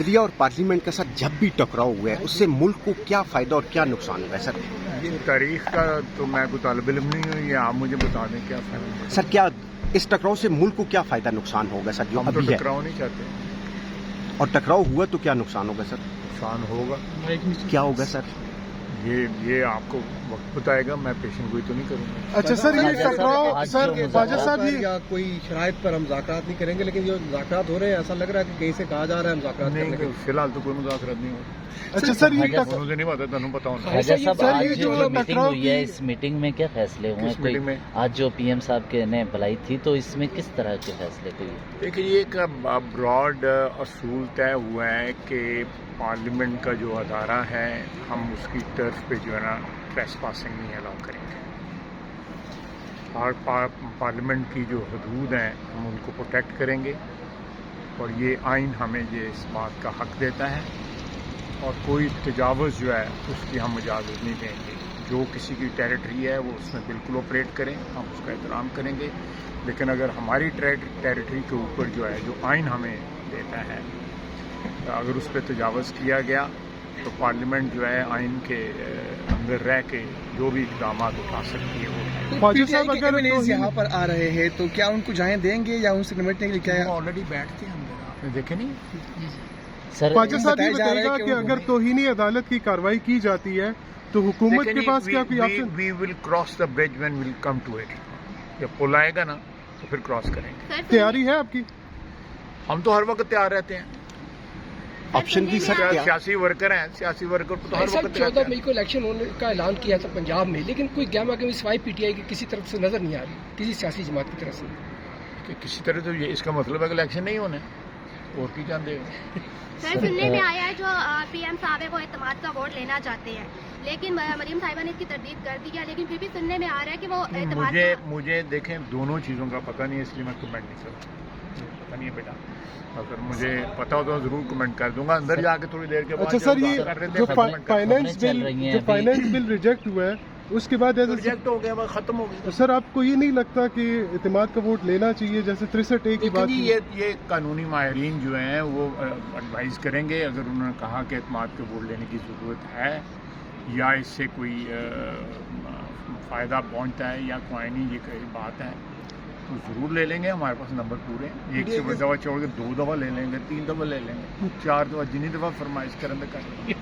India और parliament का sir जब भी टकराव हुआ है उससे मुल्क को क्या फायदा और क्या नुकसान हुआ है सर? ये तारीख का तो मैं कोई तालिब इल्म नहीं हूँ, ये आप मुझे बता दें क्या फायदा। सर क्या इस टकराव से मुल्क को क्या फायदा नुकसान होगा सर जो हम तो अभी है? टकराव नहीं चाहते। और टकराव हुआ तो क्या नुकसान होगा सर? नुकसान होगा। क्या होगा सर? ये आपको वक्त बताएगा, मैं पेशन गोई तो नहीं करूँगा। अच्छा सर, ये टकराव सर बाजा साहब ये या कोई शराइत पर हम मुज़ाकरात नहीं करेंगे, लेकिन जो मुज़ाकरात हो रहे हैं ऐसा लग रहा है कि कहीं से कहा जा रहा है मुज़ाकरात करने के नहीं, लिए। फिलहाल तो कोई मुज़ाकरात नहीं हो रहा। अच्छा सर ये मुझे नहीं पता, तुम बताओ ना। राजा साहब, सर, आज ये जो जो मीटिंग टकराव हुई है, की- इस मीटिंग में क्या फैसले हुए? किस मीटिंग में? आज जो पीएम साहब के ने बुलाई थी, तो इसमें किस तरह के फैसले हुए? देखिए, ये एक ब्रॉड असूल तय हुआ है कि पार्लियामेंट का जो अदारा है हम उसकी टर्फ पे जो है ना ट्रेसपासिंग नहीं अलाउ करेंगे। और पार्लियामेंट की जो हदूद हैं हम उनको प्रोटेक्ट करेंगे, और ये आइन हमें ये इस बात का हक देता है, और कोई तजावुज़ जो है उसकी हम इजाज़त नहीं देंगे। जो किसी की टेरिटरी है वो उसमें बिल्कुल ऑपरेट करें, हम उसका एहतराम करेंगे, लेकिन अगर हमारी टेरिटरी के ऊपर जो है जो आइन हमें देता है, अगर उस पर तजावुज़ किया गया तो पार्लियामेंट जो है आइन के अंदर रह के जो भी इक़दाम उठा सकती है वो। बाजा साहब अगर एमएनएज़ यहाँ पर आ रहे हैं तो क्या उनको जाएं देंगे या उनसे निपटने के लिए क्या वो ऑलरेडी बैठते हैं अंदर, आपने देखे नहीं? सर, बाजा साहब ये बताया जा रहा है बताएगा कि कि वो- अगर तौहीनी अदालत की कार्रवाई की जाती है तो हुकूमत के पास क्या कोई option? We will cross the bridge when will come to it. जब पुल आएगा ना तो फिर क्रॉस करेंगे। तैयारी है आपकी? हम तो हर वक्त तैयार रहते हैं। ऑप्शन की सर क्या? सियासी वर्कर हैं, सियासी वर्कर तो हर सर वक्त 14 मई को इलेक्शन होने का ऐलान किया था पंजाब में, लेकिन कोई गैमा गैमी सिवाय पीटीआई की किसी तरफ से नजर नहीं आ रही, किसी सियासी जमात की तरफ से। कि किसी तरह तो ये इसका मतलब है कि इलेक्शन नहीं होने और की जान देगा। सर सुनने में आया है जो पीएम साहब है वो एतमाद का वोट लेना चाहते हैं, लेकिन मरीम साहिबा ने इसकी तरदीद कर दी है, लेकिन फिर भी सुनने में आ रहा है कि वो एतमाद मुझे देखें दोनों चीज़ों का पता नहीं है, इसलिए मैं कमेंट नहीं करता। पता नहीं है बेटा, अगर मुझे पता हो तो जरूर कमेंट कर दूंगा अंदर जाके थोड़ी देर के बाद। अच्छा सर, ये जो फाइनेंस चल रही हैं बिल अभी। रिजेक्ट हुआ है उसके बाद ऐसे रिजेक्ट हो गया, बस खत्म हो गया। सर आपको ये नहीं लगता कि इत्तेमाद का वोट लेना चाहिए, जैसे 63A की बात देखिए की? ये कानूनी माहिरीन जो हैं वो एडवाइस करेंगे। अगर उन्होंने कहा कि इत्तेमाद के वोट लेने की ज़रूरत है या इससे कोई फ़ायदा पहुंचता है या कोई नहीं, ये कोई बात है तो ज़रूर ले लेंगे। हमारे पास नंबर पूरे हैं, एक से दफ़ा छोड़ के 2 दफ़ा ले लेंगे, 3 दफ़ा ले लेंगे, 4 दफ़ा, जितनी दफ़ा फरमाइश करें तो कर लेंगे।